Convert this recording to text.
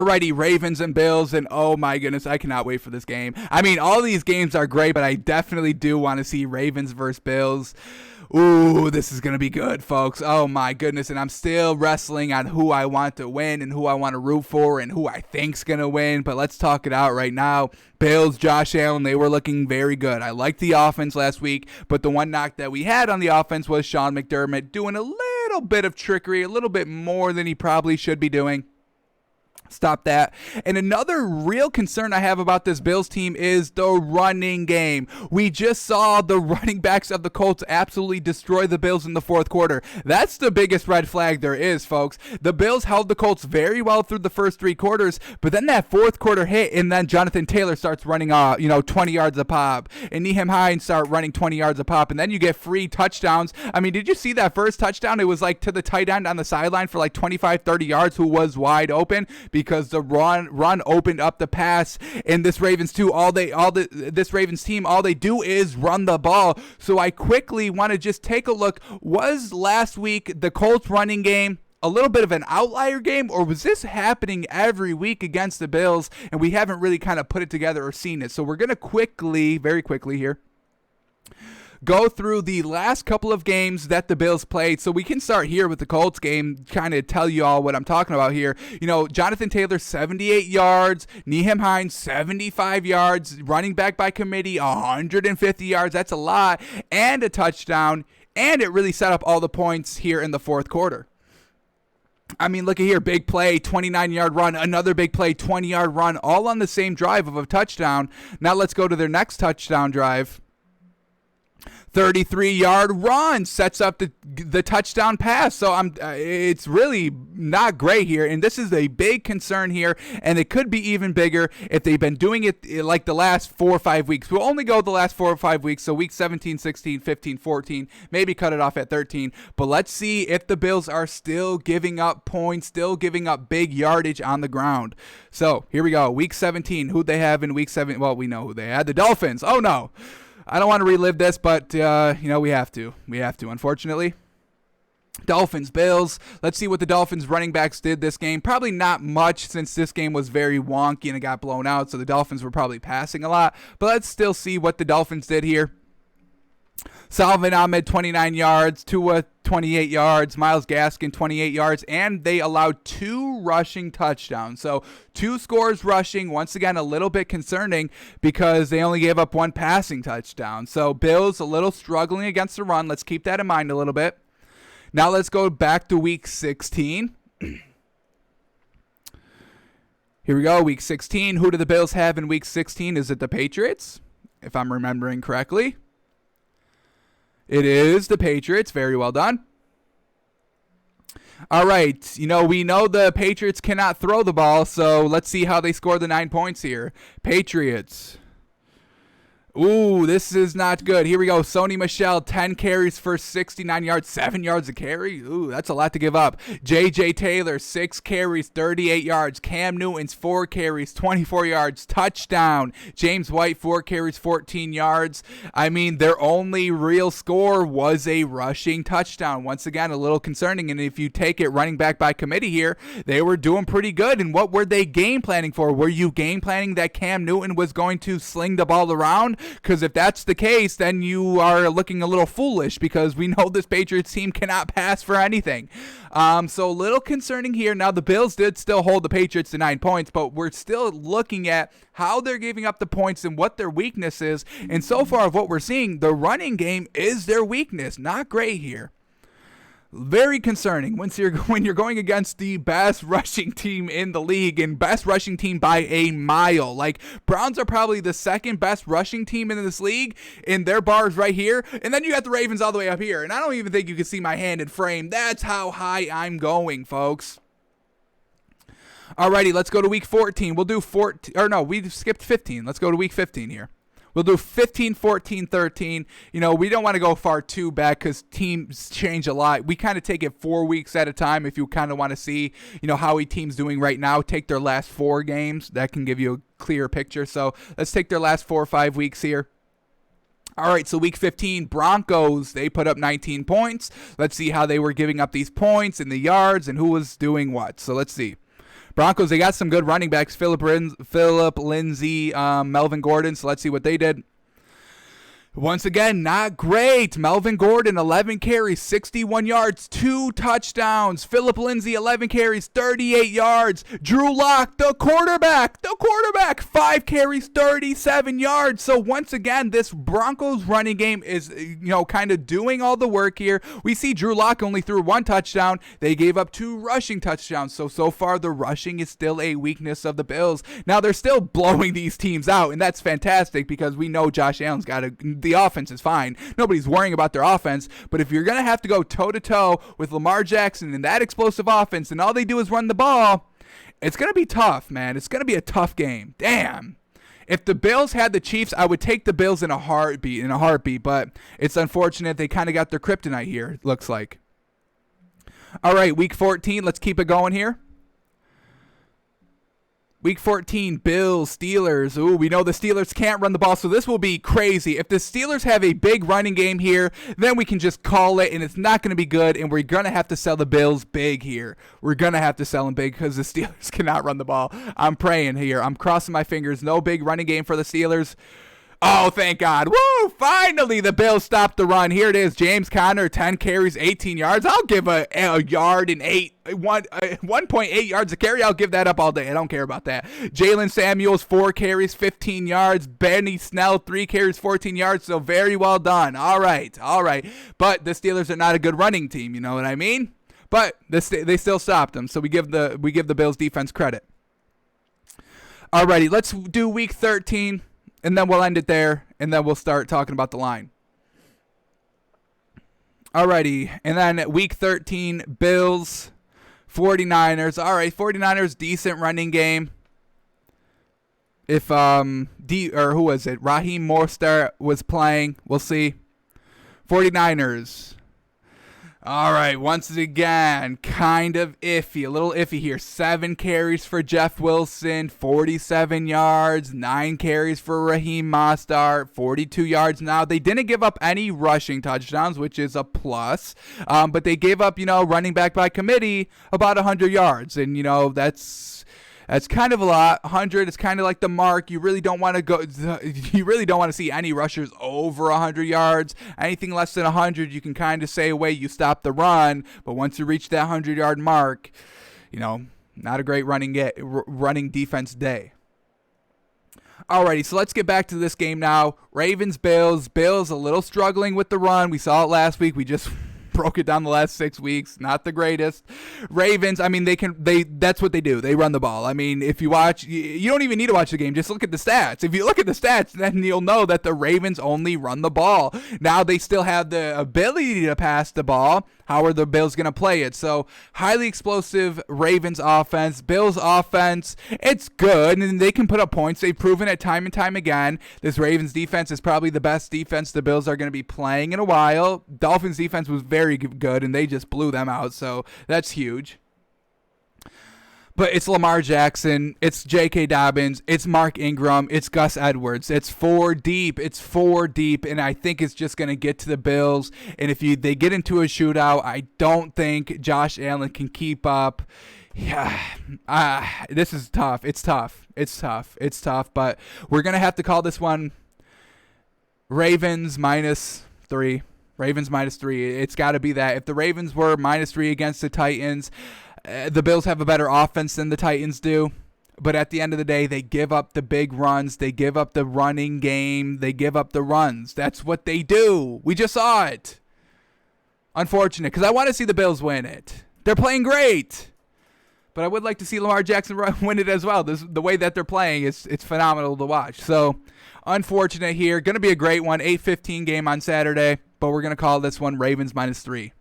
Alrighty, Ravens and Bills, and oh my goodness, I cannot wait for this game. I mean, all these games are great, but I definitely do want to see Ravens versus Bills. Ooh, this is going to be good, folks. Oh my goodness, and I'm still wrestling on who I want to win and who I want to root for and who I think's going to win, but let's talk it out right now. Bills, Josh Allen, they were looking very good. I liked the offense last week, but the one knock that we had on the offense was Sean McDermott doing a little bit of trickery, a little bit more than he probably should be doing. Stop that. And another real concern I have about this Bills team is the running game. We just saw the running backs of the Colts absolutely destroy the Bills in the fourth quarter. That's the biggest red flag there is, folks. The Bills held the Colts very well through the first three quarters, but then that fourth quarter hit, and then Jonathan Taylor starts running 20 yards a pop, and Nyheim Hines start running 20 yards a pop, and then you get free touchdowns. I mean, did you see that first touchdown? It was like to the tight end on the sideline for like 25, 30 yards who was wide open, because the run opened up the pass, and this Ravens team, all they do is run the ball. So I quickly want to just take a look. Was last week the Colts running game a little bit of an outlier game, or was this happening every week against the Bills and we haven't really kind of put it together or seen it? So we're going to very quickly here, go through the last couple of games that the Bills played. So we can start here with the Colts game, kind of tell you all what I'm talking about here. You know, Jonathan Taylor, 78 yards, Nyheim Hines, 75 yards, running back by committee, 150 yards. That's a lot, and a touchdown, and it really set up all the points here in the fourth quarter. I mean, look at here, big play, 29-yard run, another big play, 20-yard run, all on the same drive of a touchdown. Now let's go to their next touchdown drive. 33-yard run sets up the touchdown pass. So it's really not great here, and this is a big concern here, and it could be even bigger if they've been doing it like the last 4 or 5 weeks. We'll only go the last 4 or 5 weeks, so week 17, 16, 15, 14, maybe cut it off at 13. But let's see if the Bills are still giving up points, still giving up big yardage on the ground. So here we go, week 17. Who'd they have in week 7? Well, we know who they had. The Dolphins. Oh no, I don't want to relive this, but we have to. We have to, unfortunately. Dolphins, Bills. Let's see what the Dolphins running backs did this game. Probably not much, since this game was very wonky and it got blown out, so the Dolphins were probably passing a lot. But let's still see what the Dolphins did here. Salvin Ahmed, 29 yards, Tua, 28 yards, Myles Gaskin, 28 yards, and they allowed 2 rushing touchdowns. So 2 scores rushing, once again a little bit concerning because they only gave up 1 passing touchdown. So Bills a little struggling against the run. Let's keep that in mind a little bit. Now let's go back to week 16. Here we go, week 16. Who do the Bills have in week 16? Is it the Patriots, if I'm remembering correctly? It is the Patriots. Very well done. All right. We know the Patriots cannot throw the ball, so let's see how they score the 9 points here. Patriots. Ooh, this is not good. Here we go. Sony Michel, 10 carries for 69 yards, 7 yards a carry. Ooh, that's a lot to give up. J.J. Taylor, 6 carries, 38 yards. Cam Newton's 4 carries, 24 yards, touchdown. James White, 4 carries, 14 yards. I mean, their only real score was a rushing touchdown. Once again, a little concerning. And if you take it running back by committee here, they were doing pretty good. And what were they game planning for? Were you game planning that Cam Newton was going to sling the ball around? Because if that's the case, then you are looking a little foolish, because we know this Patriots team cannot pass for anything. So a little concerning here. Now, the Bills did still hold the Patriots to 9 points, but we're still looking at how they're giving up the points and what their weakness is. And so far of what we're seeing, the running game is their weakness. Not great here. Very concerning when you're going against the best rushing team in the league, and best rushing team by a mile. Like, Browns are probably the second best rushing team in this league, and their bar's right here. And then you got the Ravens all the way up here. And I don't even think you can see my hand in frame. That's how high I'm going, folks. Alrighty, let's go to week 14. We'll do 14, or no, we skipped 15. Let's go to week 15 here. We'll do 15, 14, 13. We don't want to go far too back because teams change a lot. We kind of take it 4 weeks at a time if you kind of want to see, how a team's doing right now. Take their last 4 games. That can give you a clear picture. So let's take their last 4 or 5 weeks here. All right, so week 15, Broncos, they put up 19 points. Let's see how they were giving up these points and the yards and who was doing what. So let's see. Broncos, they got some good running backs, Philip Lindsay, Melvin Gordon, so let's see what they did. Once again, not great. Melvin Gordon, 11 carries, 61 yards, 2 touchdowns. Philip Lindsay, 11 carries, 38 yards. Drew Lock, the quarterback, 5 carries, 37 yards. So once again, this Broncos running game is, kind of doing all the work here. We see Drew Lock only threw 1 touchdown. They gave up 2 rushing touchdowns. So far, the rushing is still a weakness of the Bills. Now, they're still blowing these teams out, and that's fantastic because we know Josh Allen's got the offense is fine. Nobody's worrying about their offense. But if you're going to have to go toe-to-toe with Lamar Jackson and that explosive offense and all they do is run the ball, it's going to be tough, man. It's going to be a tough game. Damn. If the Bills had the Chiefs, I would take the Bills in a heartbeat. But it's unfortunate they kind of got their kryptonite here, it looks like. All right, Week 14. Let's keep it going here. Week 14, Bills, Steelers. Ooh, we know the Steelers can't run the ball, so this will be crazy. If the Steelers have a big running game here, then we can just call it, and it's not going to be good, and we're going to have to sell the Bills big here. We're going to have to sell them big because the Steelers cannot run the ball. I'm praying here. I'm crossing my fingers. No big running game for the Steelers. Oh, thank God. Woo! Finally, the Bills stopped the run. Here it is. James Conner, 10 carries, 18 yards. I'll give a yard and 1.8 yards a carry. I'll give that up all day. I don't care about that. Jalen Samuels, 4 carries, 15 yards. Benny Snell, 3 carries, 14 yards. So very well done. All right. But the Steelers are not a good running team. You know what I mean? But they still stopped them. So we give the Bills defense credit. Alrighty, let's do Week 13. And then we'll end it there, and then we'll start talking about the line. Alrighty, and then Week 13, Bills, 49ers. All right, 49ers, decent running game. If who was it? Raheem Mostert was playing. We'll see. 49ers. All right, once again, kind of iffy, a little iffy here. 7 carries for Jeff Wilson, 47 yards, 9 carries for Raheem Mostert, 42 yards. Now, they didn't give up any rushing touchdowns, which is a plus, but they gave up, running back by committee about 100 yards, and, that's kind of a lot. 100 is kind of like the mark. You really don't want to see any rushers over 100 yards. Anything less than 100, you can kind of say, wait, you stop the run. But once you reach that 100-yard mark, not a great running defense day. Alrighty, so let's get back to this game now. Ravens, Bills. Bills a little struggling with the run. We saw it last week. We just broke it down the last 6 weeks. Not the greatest. Ravens, that's what they do. They run the ball. I mean, if you watch, you don't even need to watch the game. Just look at the stats. If you look at the stats, then you'll know that the Ravens only run the ball. Now they still have the ability to pass the ball. How are the Bills going to play it? So, highly explosive Ravens offense. Bills offense, it's good, and they can put up points. They've proven it time and time again. This Ravens defense is probably the best defense the Bills are going to be playing in a while. Dolphins defense was very good, and they just blew them out, so that's huge. But it's Lamar Jackson, it's J.K. Dobbins, it's Mark Ingram, it's Gus Edwards. It's 4 deep, and I think it's just going to get to the Bills. And if they get into a shootout, I don't think Josh Allen can keep up. Yeah, this is tough. It's tough, but we're going to have to call this one Ravens -3. Ravens -3. It's got to be that. If the Ravens were -3 against the Titans, the Bills have a better offense than the Titans do. But at the end of the day, they give up the big runs. They give up the running game. They give up the runs. That's what they do. We just saw it. Unfortunate, because I want to see the Bills win it. They're playing great. But I would like to see Lamar Jackson win it as well. The way that they're playing, it's phenomenal to watch. So, unfortunate here. Going to be a great one. 8:15 game on Saturday. But we're going to call this one Ravens -3.